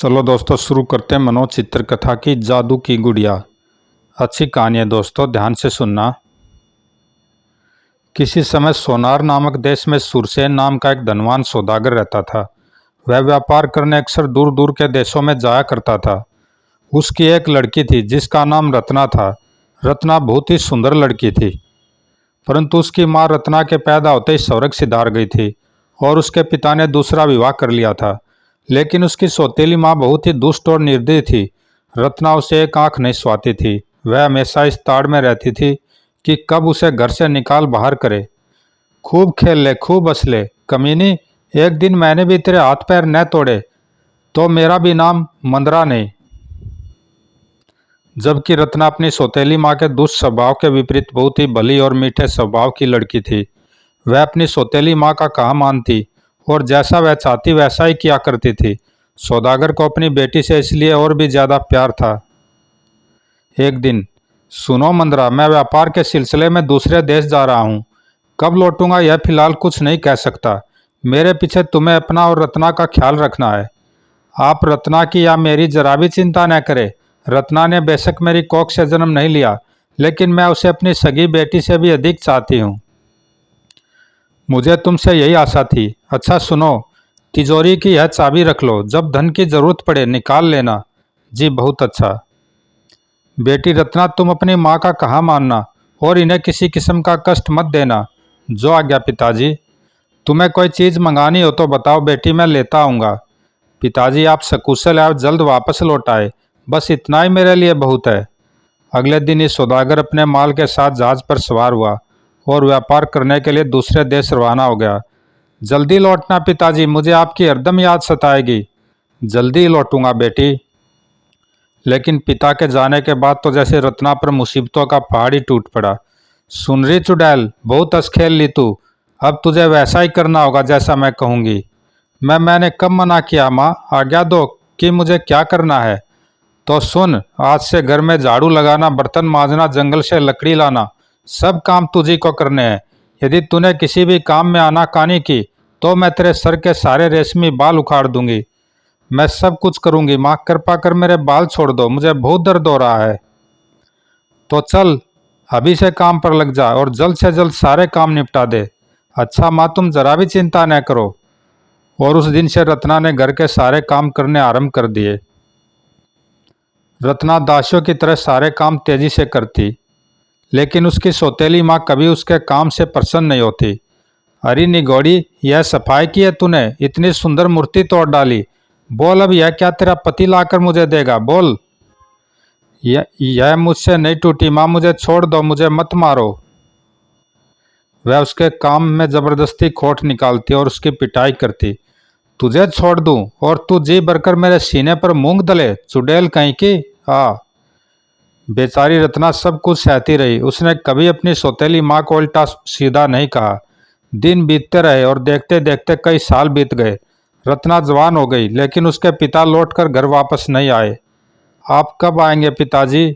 चलो दोस्तों शुरू करते हैं मनोचित्र कथा की जादू की गुड़िया। अच्छी कहानी है दोस्तों, ध्यान से सुनना। किसी समय सोनार नामक देश में सुरसेन नाम का एक धनवान सौदागर रहता था। वह व्यापार करने अक्सर दूर दूर के देशों में जाया करता था। उसकी एक लड़की थी जिसका नाम रत्ना था। रत्ना बहुत ही सुंदर लड़की थी, परंतु उसकी माँ रत्ना के पैदा होते ही स्वर्ग सिधार गई थी और उसके पिता ने दूसरा विवाह कर लिया था। लेकिन उसकी सौतेली माँ बहुत ही दुष्ट और निर्दयी थी। रत्ना उसे एक आंख नहीं सुहाती थी। वह हमेशा इस ताड़ में रहती थी कि कब उसे घर से निकाल बाहर करे। खूब खेल ले, खूब हंस ले कमीनी, एक दिन मैंने भी तेरे हाथ पैर न तोड़े तो मेरा भी नाम मंदरा नहीं। जबकि रत्ना अपनी सौतेली माँ के दुष्ट स्वभाव के विपरीत बहुत ही भली और मीठे स्वभाव की लड़की थी। वह अपनी सौतेली माँ का कहा मानती और जैसा वह चाहती वैसा ही किया करती थी। सौदागर को अपनी बेटी से इसलिए और भी ज्यादा प्यार था। एक दिन, सुनो मंदरा, मैं व्यापार के सिलसिले में दूसरे देश जा रहा हूँ। कब लौटूंगा यह फिलहाल कुछ नहीं कह सकता। मेरे पीछे तुम्हें अपना और रत्ना का ख्याल रखना है। आप रत्ना की या मेरी जरा भी चिंता न करें। रत्ना ने बेशक मेरी कोख से जन्म नहीं लिया, लेकिन मैं उसे अपनी सगी बेटी से भी अधिक चाहती हूँ। मुझे तुमसे यही आशा थी। अच्छा सुनो, तिजोरी की यह चाबी रख लो, जब धन की जरूरत पड़े निकाल लेना। जी बहुत अच्छा। बेटी रत्ना, तुम अपनी माँ का कहा मानना और इन्हें किसी किस्म का कष्ट मत देना। जो आज्ञा पिताजी। तुम्हें कोई चीज़ मंगानी हो तो बताओ बेटी, मैं लेता आऊँगा। पिताजी आप सकुशल और जल्द वापस लौट आए, बस इतना ही मेरे लिए बहुत है। अगले दिन ही सौदागर अपने माल के साथ जहाज पर सवार हुआ और व्यापार करने के लिए दूसरे देश रवाना हो गया। जल्दी लौटना पिताजी, मुझे आपकी हरदम याद सताएगी। जल्दी लौटूंगा बेटी। लेकिन पिता के जाने के बाद तो जैसे रत्ना पर मुसीबतों का पहाड़ ही टूट पड़ा। सुन रही चुड़ैल, बहुत हंस खेल ली तू। अब तुझे वैसा ही करना होगा जैसा मैं कहूँगी। मैंने कब मना किया माँ, आज्ञा दो कि मुझे क्या करना है। तो सुन, आज से घर में झाड़ू लगाना, बर्तन मांजना, जंगल से लकड़ी लाना, सब काम तुझी को करने हैं। यदि तूने किसी भी काम में आनाकानी की तो मैं तेरे सर के सारे रेशमी बाल उखाड़ दूंगी। मैं सब कुछ करूंगी माँ, कृपा कर मेरे बाल छोड़ दो, मुझे बहुत दर्द हो रहा है। तो चल अभी से काम पर लग जा और जल्द से जल्द सारे काम निपटा दे। अच्छा माँ, तुम जरा भी चिंता न करो। और उस दिन से रत्ना ने घर के सारे काम करने आरंभ कर दिए। रत्ना दासियों की तरह सारे काम तेजी से करती, लेकिन उसकी सौतेली माँ कभी उसके काम से प्रसन्न नहीं होती। अरे निगौड़ी, यह सफाई की है तूने, इतनी सुंदर मूर्ति तोड़ डाली। बोल अब यह क्या तेरा पति लाकर मुझे देगा, बोल। यह मुझसे नहीं टूटी माँ, मुझे छोड़ दो, मुझे मत मारो। वह उसके काम में जबरदस्ती खोट निकालती और उसकी पिटाई करती। तुझे छोड़ दूं और तू जी भरकर मेरे सीने पर मूंग दले, चुड़ैल कहीं की। आ बेचारी रत्ना सब कुछ सहती रही। उसने कभी अपनी सौतेली माँ को उल्टा सीधा नहीं कहा। दिन बीतते रहे और देखते देखते कई साल बीत गए। रत्ना जवान हो गई, लेकिन उसके पिता लौटकर घर वापस नहीं आए। आप कब आएंगे पिताजी?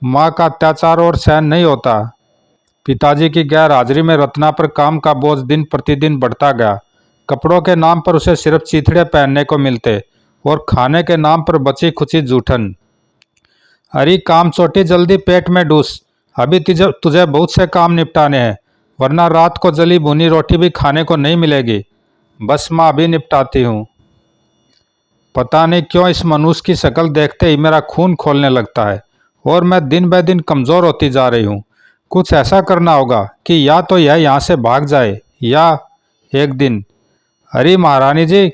माँ का अत्याचार और सहन नहीं होता। पिताजी की गैर हाजिरी में रत्ना पर काम का बोझ दिन प्रतिदिन बढ़ता गया। कपड़ों के नाम पर उसे सिर्फ चीथड़े पहनने को मिलते और खाने के नाम पर बची खुची जूठन। अरे काम चोटी, जल्दी पेट में डूस, अभी तुझे तुझे बहुत से काम निपटाने हैं, वरना रात को जली भुनी रोटी भी खाने को नहीं मिलेगी। बस माँ, अभी निपटाती हूँ। पता नहीं क्यों इस मनुष्य की शक्ल देखते ही मेरा खून खोलने लगता है और मैं दिन ब दिन कमज़ोर होती जा रही हूँ। कुछ ऐसा करना होगा कि या तो यह यहाँ से भाग जाए या एक दिन। अरे महारानी जी,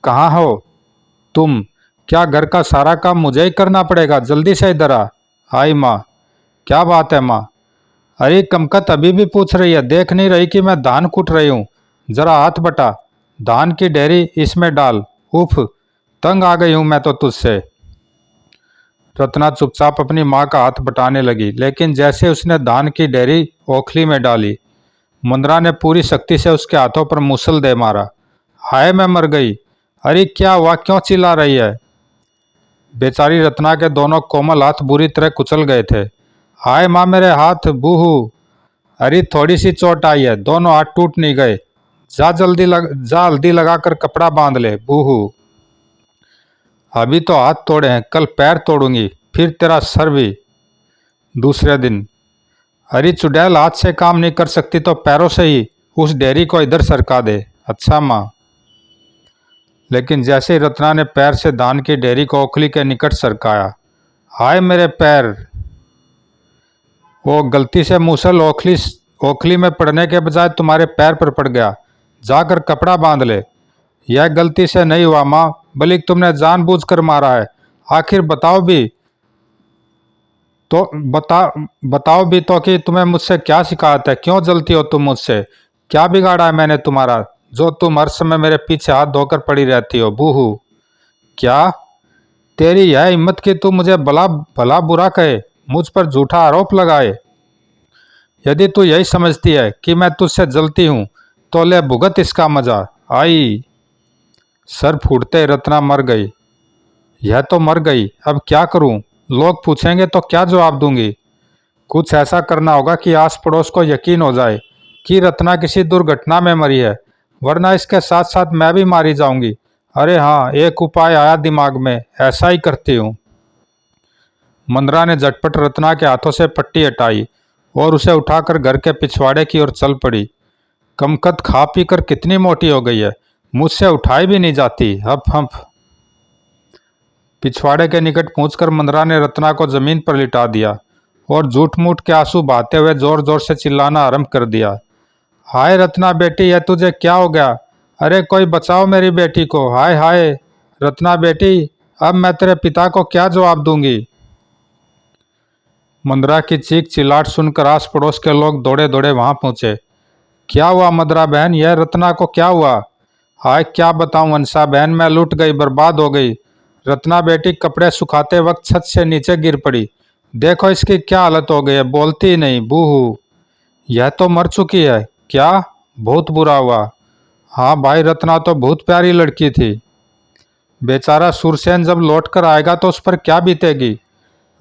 कहाँ हो तुम? क्या घर का सारा काम मुझे ही करना पड़ेगा? जल्दी से इधर आ। आई माँ। क्या बात है माँ? अरे कमकत अभी भी पूछ रही है, देख नहीं रही कि मैं धान कूट रही हूँ? जरा हाथ बटा, धान की ढेरी इसमें डाल। उफ, तंग आ गई हूँ मैं तो तुझसे। रत्ना चुपचाप अपनी माँ का हाथ बटाने लगी, लेकिन जैसे उसने धान की ढेरी ओखली में डाली, मुंदरा ने पूरी शक्ति से उसके हाथों पर मुसल दे मारा। हाय मैं मर गई। अरे क्या हुआ, क्यों चिल्ला रही है? बेचारी रत्ना के दोनों कोमल हाथ बुरी तरह कुचल गए थे। हाय माँ, मेरे हाथ, बूहू। अरे थोड़ी सी चोट आई है, दोनों हाथ टूट नहीं गए। जा हल्दी लगाकर कपड़ा बांध ले, बूहू। अभी तो हाथ तोड़े हैं, कल पैर तोड़ूंगी, फिर तेरा सर भी। दूसरे दिन, अरे चुड़ैल, हाथ से काम नहीं कर सकती तो पैरों से ही उस डेयरी को इधर सरका दे। अच्छा माँ। लेकिन जैसे ही रत्ना ने पैर से धान की डेयरी को ओखली के निकट सरकाया, हाय मेरे पैर! वो गलती से मूसल ओखली ओखली में पड़ने के बजाय तुम्हारे पैर पर पड़ गया। जाकर कपड़ा बांध ले। यह गलती से नहीं हुआ माँ, बल्कि तुमने जानबूझकर मारा है। आखिर तो बताओ भी तो कि तुम्हें मुझसे क्या शिकायत है? क्यों जलती हो तुम मुझसे? क्या बिगाड़ा है मैंने तुम्हारा, जो तुम हर समय मेरे पीछे हाथ धोकर पड़ी रहती हो? बूहू। क्या तेरी यह हिम्मत कि तू मुझे भला भला बुरा कहे, मुझ पर झूठा आरोप लगाए? यदि तू यही समझती है कि मैं तुझसे जलती हूँ तो ले भुगत इसका मजा। आई। सर फूटते रत्ना मर गई। यह तो मर गई, अब क्या करूं? लोग पूछेंगे तो क्या जवाब दूंगी? कुछ ऐसा करना होगा कि आस पड़ोस को यकीन हो जाए कि रत्ना किसी दुर्घटना में मरी है, वरना इसके साथ साथ मैं भी मारी जाऊंगी। अरे हाँ, एक उपाय आया दिमाग में, ऐसा ही करती हूँ। मंदरा ने झटपट रत्ना के हाथों से पट्टी हटाई और उसे उठाकर घर के पिछवाड़े की ओर चल पड़ी। कमकत खा पी कर कितनी मोटी हो गई है, मुझसे उठाई भी नहीं जाती। हफ हफ। पिछवाड़े के निकट पहुंचकर मंदरा ने रत्ना को जमीन पर लिटा दिया और झूठ मूठ के आंसू बहाते हुए जोर जोर से चिल्लाना आरंभ कर दिया। हाय रत्ना बेटी, यह तुझे क्या हो गया? अरे कोई बचाओ मेरी बेटी को! हाय हाय रत्ना बेटी, अब मैं तेरे पिता को क्या जवाब दूंगी? मंदरा की चीख चिल्लाहट सुनकर आस पड़ोस के लोग दौड़े दौड़े वहां पहुंचे। क्या हुआ मंदरा बहन, यह रत्ना को क्या हुआ? हाय क्या बताऊं अंसा बहन, मैं लूट गई, बर्बाद हो गई। रत्ना बेटी कपड़े सुखाते वक्त छत से नीचे गिर पड़ी। देखो इसकी क्या हालत हो गई है, बोलती ही नहीं। बूहू। यह तो मर चुकी है। क्या? बहुत बुरा हुआ। हाँ भाई, रत्ना तो बहुत प्यारी लड़की थी। बेचारा सुरसेन जब लौट कर आएगा तो उस पर क्या बीतेगी?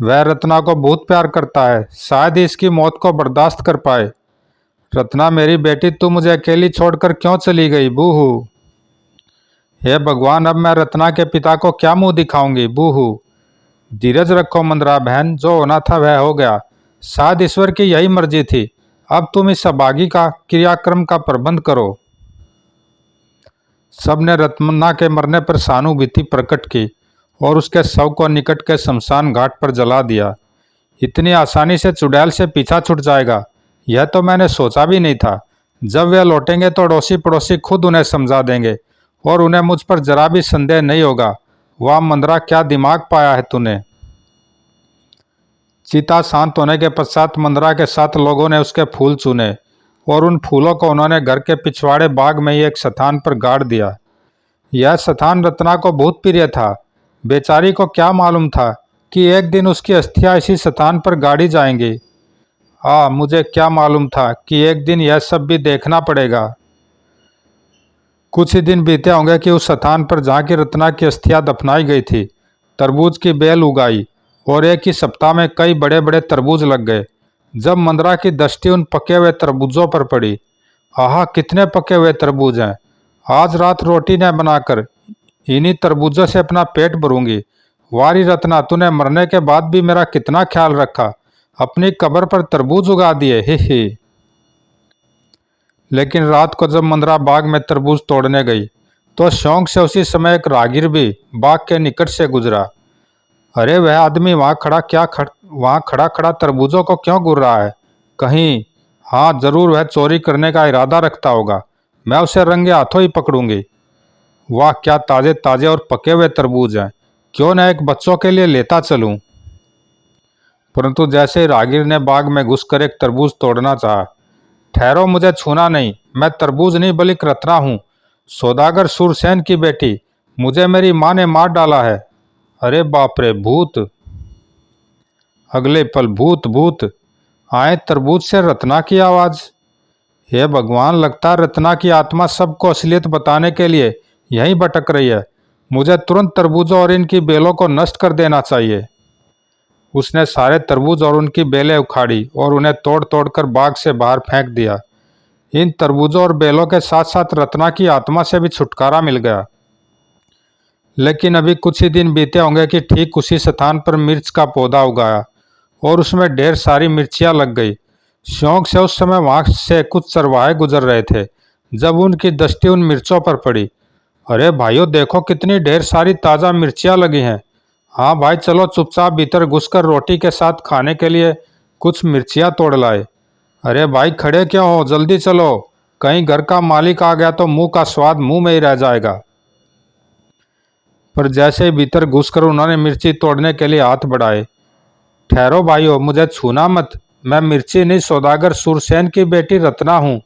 वह रत्ना को बहुत प्यार करता है, शायद ही इसकी मौत को बर्दाश्त कर पाए। रत्ना मेरी बेटी, तू मुझे अकेली छोड़कर क्यों चली गई? बूहू। हे भगवान, अब मैं रत्ना के पिता को क्या मुंह दिखाऊंगी? बूहू। धीरज रखो मंदरा बहन, जो होना था वह हो गया। शायद ईश्वर की यही मर्जी थी। अब तुम इस अभागी का क्रियाक्रम का प्रबंध करो। सबने रत्ना के मरने पर सहानुभूति प्रकट की और उसके शव को निकट के शमशान घाट पर जला दिया। इतनी आसानी से चुड़ैल से पीछा छूट जाएगा, यह तो मैंने सोचा भी नहीं था। जब वे लौटेंगे तो अड़ोसी पड़ोसी खुद उन्हें समझा देंगे और उन्हें मुझ पर जरा भी संदेह नहीं होगा। वाह मंदरा, क्या दिमाग पाया है तूने। चिता शांत होने के पश्चात मंदरा के साथ लोगों ने उसके फूल चुने और उन फूलों को उन्होंने घर के पिछवाड़े बाग में ही एक स्थान पर गाड़ दिया। यह स्थान रत्ना को बहुत प्रिय था। बेचारी को क्या मालूम था कि एक दिन उसकी अस्थियां इसी स्थान पर गाड़ी जाएंगी। मुझे क्या मालूम था कि एक दिन यह सब भी देखना पड़ेगा। कुछ ही दिन बीते होंगे कि उस स्थान पर जहाँ की रत्ना की अस्थियां दफनाई गई थी, तरबूज की बेल उगाई और एक ही सप्ताह में कई बड़े बड़े तरबूज लग गए। जब मंदरा की दृष्टि उन पके हुए तरबूजों पर पड़ी, आहा कितने पके हुए तरबूज हैं! आज रात रोटी न बनाकर इन्हीं तरबूजों से अपना पेट भरूंगी। वारी रत्ना, तूने मरने के बाद भी मेरा कितना ख्याल रखा, अपनी कब्र पर तरबूज उगा दिए। ही। लेकिन रात को जब मंदरा बाग में तरबूज तोड़ने गई तो शौक से उसी समय एक राहगीर भी बाग के निकट से गुजरा। अरे वह आदमी वहाँ खड़ा खड़ा तरबूजों को क्यों घूर रहा है? कहीं, हाँ जरूर, वह चोरी करने का इरादा रखता होगा। मैं उसे रंगे हाथों ही पकड़ूंगी। वाह क्या ताजे ताजे और पके हुए तरबूज हैं, क्यों न एक बच्चों के लिए लेता चलूं। परंतु जैसे ही राहगीर ने बाग में घुसकर एक तरबूज तोड़ना चाहा, ठहरो, मुझे छूना नहीं, मैं तरबूज नहीं बल्कि रत्ना हूँ, सौदागर सुरसेन की बेटी। मुझे मेरी माँ ने मार डाला है। अरे बाप रे, भूत! अगले पल भूत भूत आए तरबूज से रत्ना की आवाज। हे भगवान, लगता है रत्ना की आत्मा सबको असलियत बताने के लिए यहीं भटक रही है। मुझे तुरंत तरबूजों और इनकी बेलों को नष्ट कर देना चाहिए। उसने सारे तरबूज और उनकी बेलें उखाड़ी और उन्हें तोड़ तोड़ कर बाग से बाहर फेंक दिया। इन तरबूजों और बेलों के साथ साथ रत्ना की आत्मा से भी छुटकारा मिल गया। लेकिन अभी कुछ ही दिन बीते होंगे कि ठीक उसी स्थान पर मिर्च का पौधा उगाया और उसमें ढेर सारी मिर्चियाँ लग गई। शौक से उस समय वहाँ से कुछ चरवाहे गुजर रहे थे। जब उनकी दृष्टि उन मिर्चों पर पड़ी, अरे भाइयों देखो कितनी ढेर सारी ताज़ा मिर्चियाँ लगी हैं। हाँ भाई चलो चुपचाप भीतर घुसकर रोटी के साथ खाने के लिए कुछ मिर्चियाँ तोड़ लाए। अरे भाई खड़े क्यों हो, जल्दी चलो, कहीं घर का मालिक आ गया तो मुंह का स्वाद मुंह में ही रह जाएगा। पर जैसे ही भीतर घुसकर उन्होंने मिर्ची तोड़ने के लिए हाथ बढ़ाए, ठहरो भाइयों, मुझे छूना मत, मैं मिर्ची नहीं सौदागर सुरसेन की बेटी रत्ना हूँ।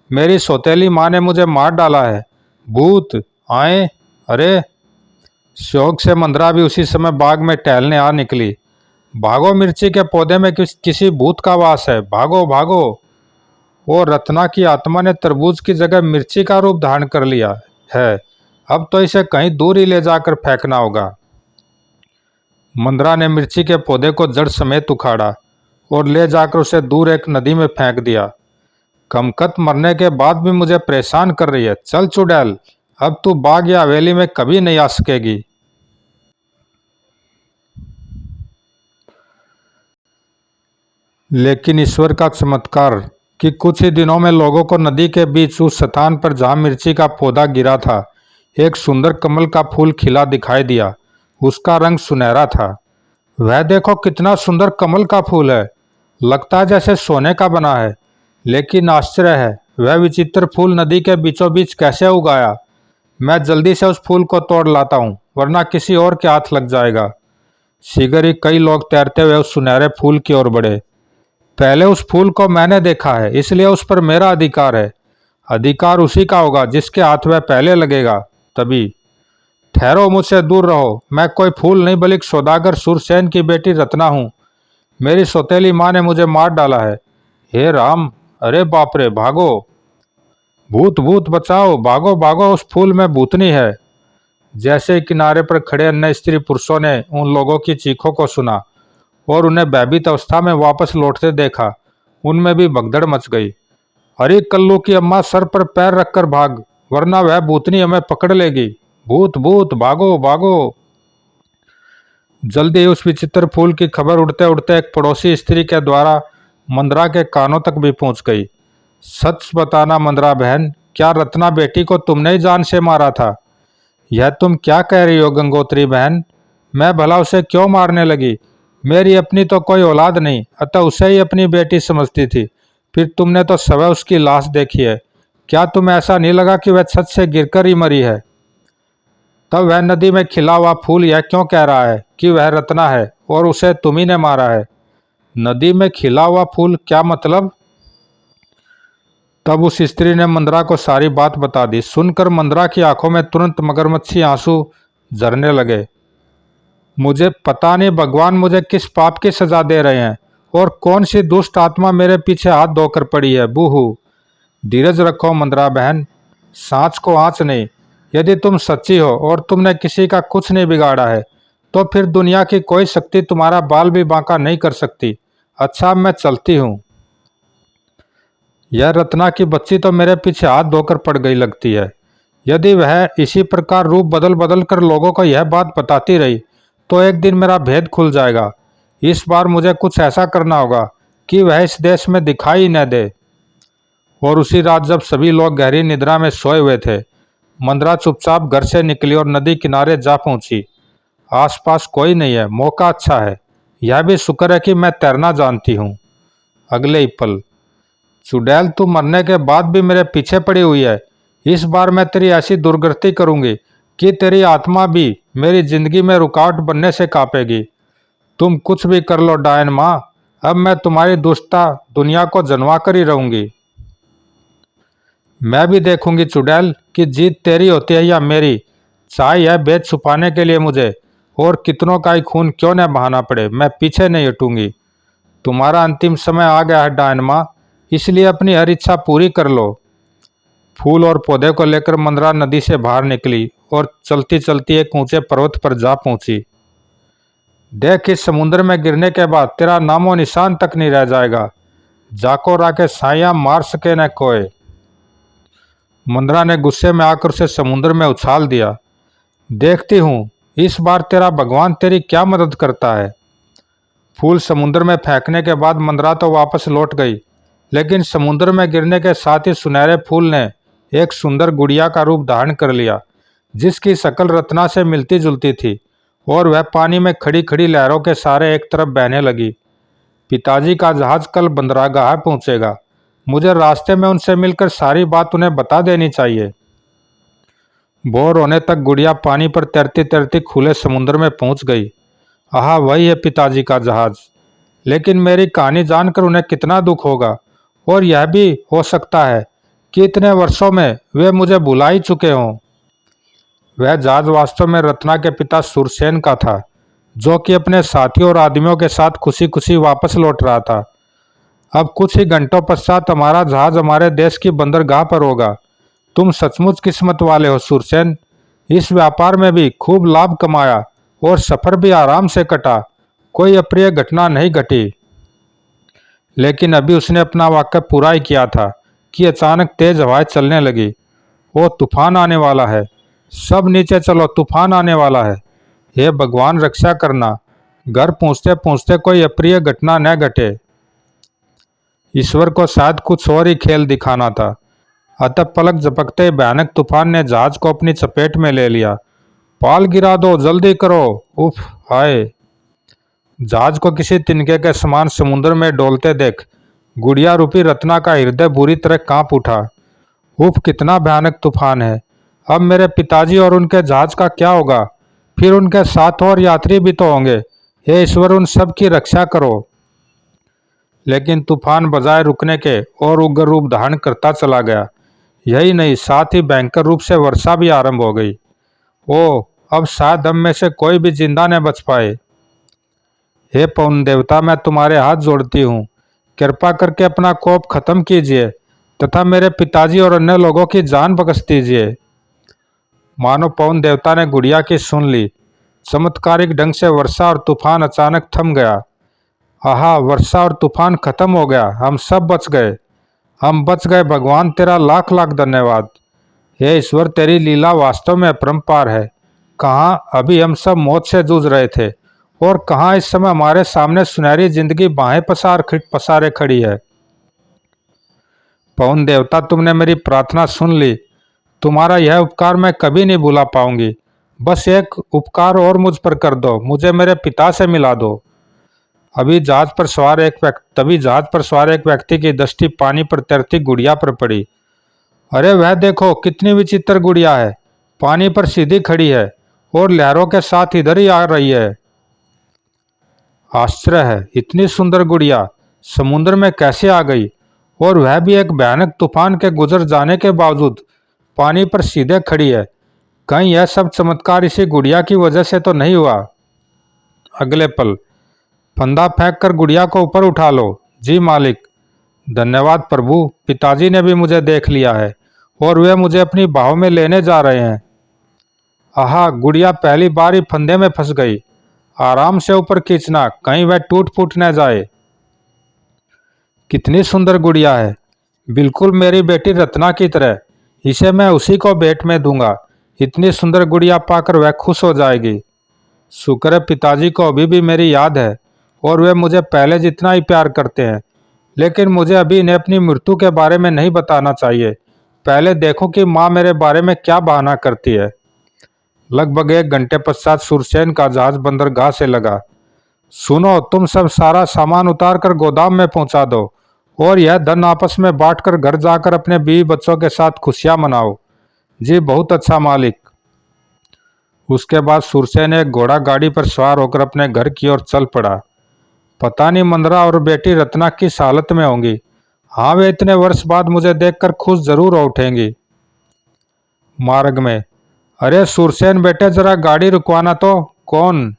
मेरी सौतेली माँ ने मुझे मार डाला है। भूत आए। अरे शौक से मंदरा भी उसी समय बाग में टहलने आ निकली। भागो, मिर्ची के पौधे में किसी भूत का वास है, भागो भागो। वो रत्ना की आत्मा ने तरबूज की जगह मिर्ची का रूप धारण कर लिया है। अब तो इसे कहीं दूर ही ले जाकर फेंकना होगा। मंदरा ने मिर्ची के पौधे को जड़ समेत उखाड़ा और ले जाकर उसे दूर एक नदी में फेंक दिया। कमकत मरने के बाद भी मुझे परेशान कर रही है। चल चुड़ैल, अब तू बाग या हवेली में कभी नहीं आ सकेगी। लेकिन ईश्वर का चमत्कार कि कुछ ही दिनों में लोगों को नदी के बीच उस स्थान पर जहाँ मिर्ची का पौधा गिरा था, एक सुंदर कमल का फूल खिला दिखाई दिया। उसका रंग सुनहरा था। वह देखो कितना सुंदर कमल का फूल है, लगता है जैसे सोने का बना है। लेकिन आश्चर्य है, वह विचित्र फूल नदी के बीचों बीच कैसे उगाया। मैं जल्दी से उस फूल को तोड़ लाता हूँ, वरना किसी और के हाथ लग जाएगा। शीघ्र ही कई लोग तैरते हुए उस सुनहरे फूल की ओर बढ़े। पहले उस फूल को मैंने देखा है, इसलिए उस पर मेरा अधिकार है। अधिकार उसी का होगा जिसके हाथ वह पहले लगेगा। तभी ठहरो, मुझसे दूर रहो, मैं कोई फूल नहीं बल्कि सौदागर सुरसेन की बेटी रत्ना हूँ। मेरी सौतेली माँ ने मुझे मार डाला है। हे राम, अरे बाप रे, भागो, भूत भूत बचाओ, भागो भागो, उस फूल में भूतनी है। जैसे ही किनारे पर खड़े अन्य स्त्री पुरुषों ने उन लोगों की चीखों को सुना और उन्हें भयभीत अवस्था में वापस लौटते देखा, उनमें भी भगदड़ मच गई। अरे कल्लू की अम्मा, सर पर पैर रखकर भाग, वरना वह भूतनी हमें पकड़ लेगी। भूत भूत भागो भागो। जल्दी ही उस विचित्र फूल की खबर उड़ते उड़ते एक पड़ोसी स्त्री के द्वारा मंदरा के कानों तक भी पहुंच गई। सच बताना मंदरा बहन, क्या रत्ना बेटी को तुमने ही जान से मारा था? यह तुम क्या कह रही हो गंगोत्री बहन? मैं भला उसे क्यों मारने लगी? मेरी अपनी तो कोई औलाद नहीं, अतः उसे ही अपनी बेटी समझती थी। फिर तुमने तो सवै उसकी लाश देखी है, क्या तुम्हें ऐसा नहीं लगा कि वह छत से गिरकर ही मरी है? तब वह नदी में खिला हुआ फूल यह क्यों कह रहा है कि वह रत्ना है और उसे तुम ही ने मारा है? नदी में खिला हुआ फूल क्या मतलब? तब उस स्त्री ने मंदरा को सारी बात बता दी। सुनकर मंदरा की आंखों में तुरंत मगरमच्छी आंसू झरने लगे। मुझे पता नहीं भगवान मुझे किस पाप की सजा दे रहे हैं और कौन सी दुष्ट आत्मा मेरे पीछे हाथ धोकर पड़ी है। बूहू, धीरज रखो मंदरा बहन, सांच को आंच नहीं। यदि तुम सच्ची हो और तुमने किसी का कुछ नहीं बिगाड़ा है, तो फिर दुनिया की कोई शक्ति तुम्हारा बाल भी बांका नहीं कर सकती। अच्छा, मैं चलती हूँ। यह रत्ना की बच्ची तो मेरे पीछे हाथ धोकर पड़ गई लगती है। यदि वह इसी प्रकार रूप बदल बदल कर लोगों को यह बात बताती रही, तो एक दिन मेरा भेद खुल जाएगा। इस बार मुझे कुछ ऐसा करना होगा कि वह इस देश में दिखाई न दे। और उसी रात जब सभी लोग गहरी निद्रा में सोए हुए थे, मंदरा चुपचाप घर से निकली और नदी किनारे जा पहुंची। आसपास कोई नहीं है, मौका अच्छा है। यह भी शुक्र है कि मैं तैरना जानती हूँ। अगले ही पल, चुड़ैल तू मरने के बाद भी मेरे पीछे पड़ी हुई है। इस बार मैं तेरी ऐसी दुर्गति करूंगी कि तेरी आत्मा भी मेरी जिंदगी में रुकावट बनने से कांपेगी। तुम कुछ भी कर लो डायन माँ, अब मैं तुम्हारी दुष्टता दुनिया को जनवा कर ही रहूंगी। मैं भी देखूंगी चुड़ैल कि जीत तेरी होती है या मेरी, चाहे यह भेद छुपाने के लिए मुझे और कितनों का ही खून क्यों न बहाना पड़े, मैं पीछे नहीं हटूंगी। तुम्हारा अंतिम समय आ गया है डायन माँ, इसलिए अपनी हर इच्छा पूरी कर लो। फूल और पौधे को लेकर मंदरा नदी से बाहर निकली और चलती चलती एक ऊंचे पर्वत पर जा पहुंची। देख, इस समुद्र में गिरने के बाद तेरा नामो निशान तक नहीं रह जाएगा। जाको राके साइया मार सके न कोई। मंदरा ने गुस्से में आकर उसे समुद्र में उछाल दिया। देखती हूँ इस बार तेरा भगवान तेरी क्या मदद करता है। फूल समुद्र में फेंकने के बाद मंदरा तो वापस लौट गई, लेकिन समुद्र में गिरने के साथ ही सुनहरे फूल ने एक सुंदर गुड़िया का रूप धारण कर लिया, जिसकी शक्ल रत्ना से मिलती जुलती थी, और वह पानी में खड़ी खड़ी लहरों के सहारे एक तरफ बहने लगी। पिताजी का जहाज कल बंदरगाह पहुंचेगा, मुझे रास्ते में उनसे मिलकर सारी बात उन्हें बता देनी चाहिए। भोर होने तक गुड़िया पानी पर तैरती तैरती खुले समुद्र में पहुंच गई। आहा, वही है पिताजी का जहाज। लेकिन मेरी कहानी जानकर उन्हें कितना दुख होगा, और यह भी हो सकता है कि इतने वर्षों में वे मुझे भुला ही चुके हों। वह जहाज वास्तव में रत्ना के पिता सुरसेन का था, जो कि अपने साथियों और आदमियों के साथ खुशी खुशी वापस लौट रहा था। अब कुछ ही घंटों पश्चात हमारा जहाज हमारे देश की बंदरगाह पर होगा। तुम सचमुच किस्मत वाले हो सुरसेन। इस व्यापार में भी खूब लाभ कमाया और सफर भी आराम से कटा, कोई अप्रिय घटना नहीं घटी। लेकिन अभी उसने अपना वाक्य पूरा ही किया था कि अचानक तेज हवाएं चलने लगी। वो तूफान आने वाला है, सब नीचे चलो, तूफान आने वाला है। हे भगवान, रक्षा करना, घर पहुंचते पहुंचते कोई अप्रिय घटना न घटे। ईश्वर को शायद कुछ और ही खेल दिखाना था। अतः पलक झपकते ही भयानक तूफान ने जहाज को अपनी चपेट में ले लिया। पाल गिरा दो, जल्दी करो। उफ, हाय। जहाज को किसी तिनके के समान समुद्र में डोलते देख गुड़िया रूपी रत्ना का हृदय बुरी तरह कांप उठा। उफ, कितना भयानक तूफान है। अब मेरे पिताजी और उनके जहाज का क्या होगा? फिर उनके साथ और यात्री भी तो होंगे। हे ईश्वर, उन सब की रक्षा करो। लेकिन तूफान बजाय रुकने के और उग्र रूप धारण करता चला गया। यही नहीं, साथ ही भयंकर रूप से वर्षा भी आरंभ हो गई। ओ, अब शायद हम में से कोई भी जिंदा न बच पाए। हे पवन देवता, मैं तुम्हारे हाथ जोड़ती हूँ, कृपा करके अपना कोप खत्म कीजिए तथा मेरे पिताजी और अन्य लोगों की जान बख्श दीजिए। मानो पवन देवता ने गुड़िया की सुन ली। चमत्कारिक ढंग से वर्षा और तूफान अचानक थम गया। आहा, वर्षा और तूफान खत्म हो गया, हम सब बच गए। हम बच गए, भगवान तेरा लाख लाख धन्यवाद। हे ईश्वर, तेरी लीला वास्तव में अपरंपार है। कहाँ अभी हम सब मौत से जूझ रहे थे, और कहाँ इस समय हमारे सामने सुनहरी जिंदगी बाहें पसारे खड़ी है। पवन देवता, तुमने मेरी प्रार्थना सुन ली। तुम्हारा यह उपकार मैं कभी नहीं भुला पाऊंगी। बस एक उपकार और मुझ पर कर दो, मुझे मेरे पिता से मिला दो। तभी जहाज पर सवार एक व्यक्ति की दृष्टि पानी पर तैरती गुड़िया पर पड़ी। अरे वह देखो, कितनी विचित्र गुड़िया है। पानी पर सीधी खड़ी है और लहरों के साथ इधर ही आ रही है। आश्चर्य है, इतनी सुंदर गुड़िया समुद्र में कैसे आ गई, और वह भी एक भयानक तूफान के गुजर जाने के बावजूद पानी पर सीधे खड़ी है। कहीं यह सब चमत्कार इसी गुड़िया की वजह से तो नहीं हुआ? अगले पल, फंदा फेंककर गुड़िया को ऊपर उठा लो। जी मालिक। धन्यवाद प्रभु, पिताजी ने भी मुझे देख लिया है और वे मुझे अपनी बाहों में लेने जा रहे हैं। आहा, गुड़िया पहली बार ही फंदे में फंस गई। आराम से ऊपर खींचना, कहीं वह टूट फूट न जाए। कितनी सुंदर गुड़िया है, बिल्कुल मेरी बेटी रत्ना की तरह। इसे मैं उसी को भेंट में दूंगा। इतनी सुंदर गुड़िया पाकर वह खुश हो जाएगी। शुक्र है पिताजी को अभी भी मेरी याद है और वे मुझे पहले जितना ही प्यार करते हैं। लेकिन मुझे अभी इन्हें अपनी मृत्यु के बारे में नहीं बताना चाहिए। पहले देखो कि माँ मेरे बारे में क्या बहाना करती है। लगभग 1 घंटे पश्चात सुरसेन का जहाज बंदरगाह से लगा। सुनो, तुम सब सारा सामान उतार कर गोदाम में पहुंचा दो और यह धन आपस में बांटकर घर जाकर अपने बीवी बच्चों के साथ खुशियां मनाओ। जी बहुत अच्छा मालिक। उसके बाद सुरसेन एक घोड़ा गाड़ी पर सवार होकर अपने घर की ओर चल पड़ा। पता नहीं मंदरा और बेटी रत्ना किस हालत में होंगी। हाँ, वे इतने वर्ष बाद मुझे देखकर खुश जरूर हो उठेंगी। मार्ग में, अरे सुरसेन बेटे, जरा गाड़ी रुकवाना तो। कौन?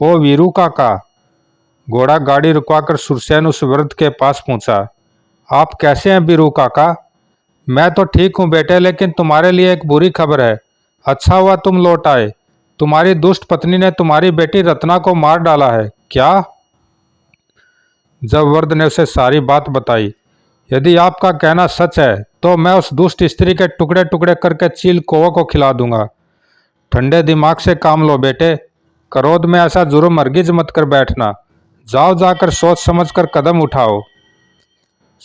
ओ वीरू काका। घोड़ा गाड़ी रुकवाकर सुरसेन उस वृद्ध के पास पहुंचा। आप कैसे हैं वीरू काका? मैं तो ठीक हूं बेटे, लेकिन तुम्हारे लिए एक बुरी खबर है। अच्छा हुआ तुम लौट आए। तुम्हारी दुष्ट पत्नी ने तुम्हारी बेटी रत्ना को मार डाला है। क्या? जब वृद्ध ने उसे सारी बात बताई, यदि आपका कहना सच है तो मैं उस दुष्ट स्त्री के टुकड़े टुकड़े करके चील कौवा को खिला दूंगा। ठंडे दिमाग से काम लो बेटे। क्रोध में ऐसा जुर्म हरगिज मत कर बैठना। जाओ जाकर सोच समझ कर कदम उठाओ।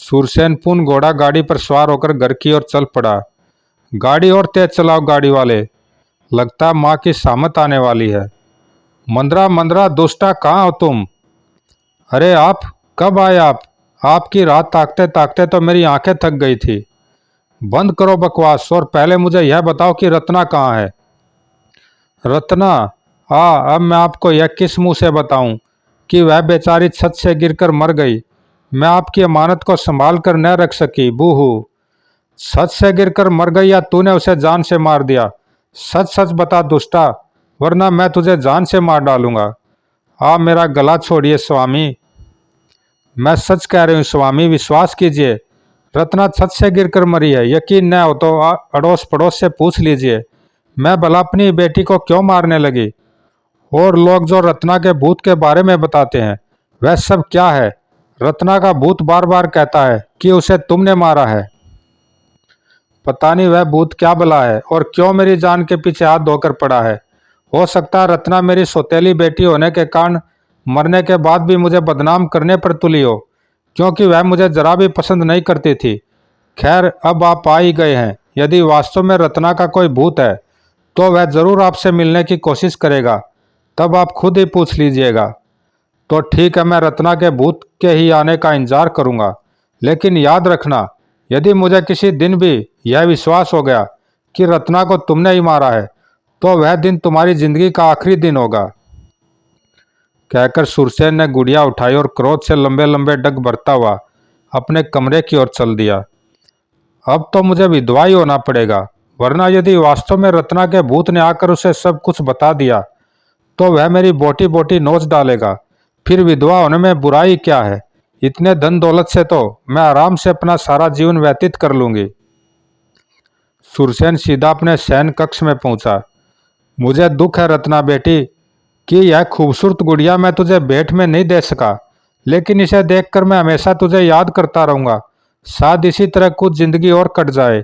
सूरसेन पुन घोड़ा गाड़ी पर सवार होकर घर की ओर चल पड़ा। गाड़ी और तेज चलाओ गाड़ी वाले, लगता माँ की सामत आने वाली है। मंदरा मंदरा दुष्टा, कहाँ हो तुम? अरे आप कब आए आप? आपकी रात ताकते ताकते तो मेरी आंखें थक गई थी। बंद करो बकवास और पहले मुझे यह बताओ कि रत्ना कहाँ है? रत्ना? अब मैं आपको यह किस मुंह से बताऊं कि वह बेचारी छत से गिरकर मर गई। मैं आपकी अमानत को संभाल कर न रख सकी। बूहू। छत से गिरकर मर गई या तूने उसे जान से मार दिया? सच सच बता दुष्टा, वरना मैं तुझे जान से मार डालूंगा। आप मेरा गला छोड़िए स्वामी। मैं सच कह रही हूँ स्वामी, विश्वास कीजिए। रत्ना छत से गिरकर मरी है। यकीन न हो तो अड़ोस पड़ोस से पूछ लीजिए। मैं भला अपनी बेटी को क्यों मारने लगी? और लोग जो रत्ना के भूत के बारे में बताते हैं, वह सब क्या है? रत्ना का भूत बार बार कहता है कि उसे तुमने मारा है। पता नहीं वह भूत क्या भला है और क्यों मेरी जान के पीछे हाथ धोकर पड़ा है। हो सकता है रत्ना मेरी सौतेली बेटी होने के कारण मरने के बाद भी मुझे बदनाम करने पर तुली हो, क्योंकि वह मुझे जरा भी पसंद नहीं करती थी। खैर, अब आप आ ही गए हैं। यदि वास्तव में रत्ना का कोई भूत है तो वह जरूर आपसे मिलने की कोशिश करेगा। तब आप खुद ही पूछ लीजिएगा। तो ठीक है, मैं रत्ना के भूत के ही आने का इंतजार करूंगा। लेकिन याद रखना, यदि मुझे किसी दिन भी यह विश्वास हो गया कि रत्ना को तुमने ही मारा है, तो वह दिन तुम्हारी जिंदगी का आखिरी दिन होगा। कहकर सुरसेन ने गुड़िया उठाई और क्रोध से लंबे लंबे डग भरता हुआ अपने कमरे की ओर चल दिया। अब तो मुझे विधवा ही होना पड़ेगा, वरना यदि वास्तव में रत्ना के भूत ने आकर उसे सब कुछ बता दिया तो वह मेरी बोटी बोटी नोच डालेगा। फिर विधवा होने में बुराई क्या है? इतने धन दौलत से तो मैं आराम से अपना सारा जीवन व्यतीत कर लूंगी। सुरसेन सीधा अपने शयन कक्ष में पहुंचा। मुझे दुख है रत्ना बेटी कि यह खूबसूरत गुड़िया मैं तुझे भेंट में नहीं दे सका, लेकिन इसे देखकर मैं हमेशा तुझे याद करता रहूंगा। शायद इसी तरह कुछ जिंदगी और कट जाए।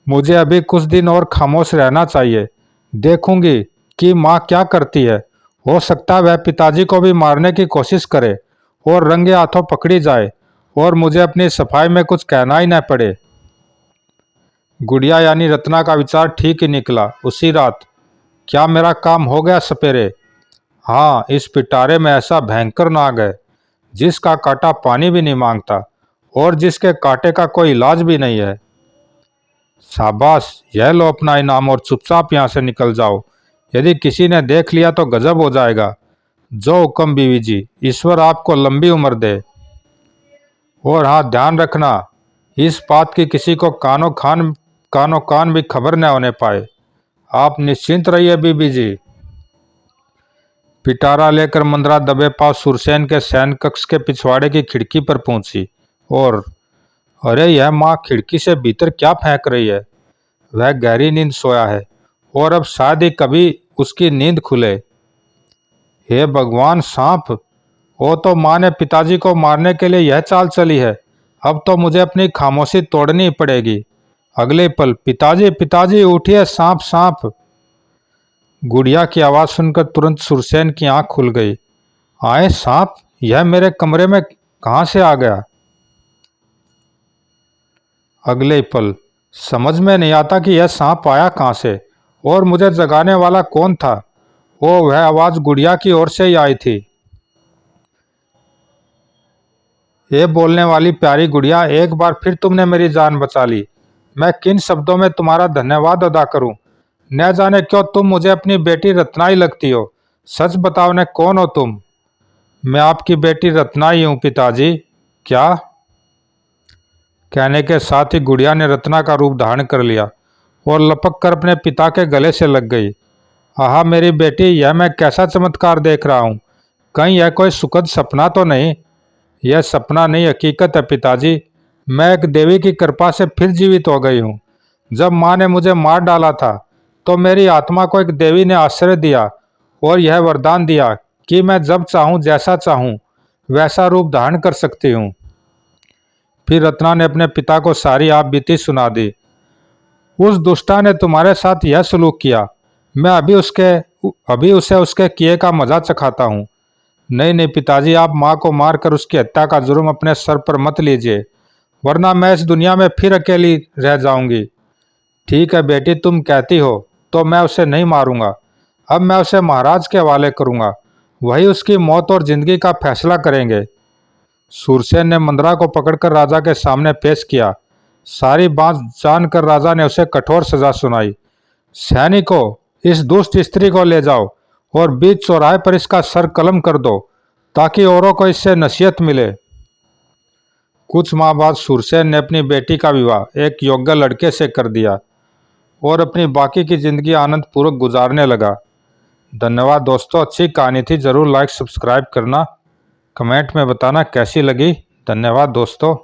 मुझे अभी कुछ दिन और खामोश रहना चाहिए। देखूंगी कि माँ क्या करती है। हो सकता है वह पिताजी को भी मारने की कोशिश करे और रंगे हाथों पकड़ी जाए और मुझे अपनी सफाई में कुछ कहना ही न पड़े। गुड़िया यानी रत्ना का विचार ठीक ही निकला। उसी रात क्या मेरा काम हो गया सपेरे? हाँ, इस पिटारे में ऐसा भयंकर नाग है जिसका कांटा पानी भी नहीं मांगता और जिसके कांटे का कोई इलाज भी नहीं है। शाबाश, यह लो अपना इनाम और चुपचाप यहाँ से निकल जाओ। यदि किसी ने देख लिया तो गजब हो जाएगा। जो हुक्म बीवी जी, ईश्वर आपको लंबी उम्र दे। और हाँ, ध्यान रखना, इस बात की किसी को कानो कान भी खबर न होने पाए। आप निश्चिंत रहिए बीबी जी। पिटारा लेकर मंदरा दबे पांव सुरसेन के शयन कक्ष के पिछवाड़े की खिड़की पर पहुंची और अरे यह माँ खिड़की से भीतर क्या फेंक रही है? वह गहरी नींद सोया है और अब शायद ही कभी उसकी नींद खुले। हे भगवान, सांप! वो तो माँ ने पिताजी को मारने के लिए यह चाल चली है। अब तो मुझे अपनी खामोशी तोड़नी पड़ेगी। अगले पल पिताजी पिताजी उठिए, सांप सांप! गुड़िया की आवाज सुनकर तुरंत सुरसेन की आंख खुल गई। आए सांप, यह मेरे कमरे में कहाँ से आ गया? अगले पल समझ में नहीं आता कि यह सांप आया कहाँ से और मुझे जगाने वाला कौन था। वह आवाज गुड़िया की ओर से ही आई थी। ये बोलने वाली प्यारी गुड़िया, एक बार फिर तुमने मेरी जान बचा ली। मैं किन शब्दों में तुम्हारा धन्यवाद अदा करूं? न जाने क्यों तुम मुझे अपनी बेटी रत्नाई लगती हो। सच बताओ न, कौन हो तुम? मैं आपकी बेटी रत्नाई हूँ पिताजी। क्या? कहने के साथ ही गुड़िया ने रत्ना का रूप धारण कर लिया और लपक कर अपने पिता के गले से लग गई। आहा मेरी बेटी, यह मैं कैसा चमत्कार देख रहा हूँ। कहीं यह कोई सुखद सपना तो नहीं? यह सपना नहीं, हकीकत है पिताजी। मैं एक देवी की कृपा से फिर जीवित हो गई हूँ। जब माँ ने मुझे मार डाला था तो मेरी आत्मा को एक देवी ने आश्रय दिया और यह वरदान दिया कि मैं जब चाहूँ, जैसा चाहूँ, वैसा रूप धारण कर सकती हूँ। फिर रत्ना ने अपने पिता को सारी आप बीती सुना दी। उस दुष्टा ने तुम्हारे साथ यह सलूक किया। मैं अभी उसे उसके किए का मजा चखाता हूँ। नहीं नहीं पिताजी, आप माँ को मारकर उसकी हत्या का जुर्म अपने सर पर मत लीजिए, वरना मैं इस दुनिया में फिर अकेली रह जाऊंगी। ठीक है बेटी, तुम कहती हो तो मैं उसे नहीं मारूंगा। अब मैं उसे महाराज के हवाले करूंगा, वही उसकी मौत और जिंदगी का फैसला करेंगे। सूरसेन ने मंदरा को पकड़कर राजा के सामने पेश किया। सारी बात जानकर राजा ने उसे कठोर सजा सुनाई। सैनिकों, इस दुष्ट स्त्री को ले जाओ और बीच चौराहे पर इसका सर कलम कर दो, ताकि औरों को इससे नसीहत मिले। कुछ माह बाद सूरसेन ने अपनी बेटी का विवाह एक योग्य लड़के से कर दिया और अपनी बाकी की जिंदगी आनंद पूर्वक गुजारने लगा। धन्यवाद दोस्तों, अच्छी कहानी थी। ज़रूर लाइक सब्सक्राइब करना, कमेंट में बताना कैसी लगी। धन्यवाद दोस्तों।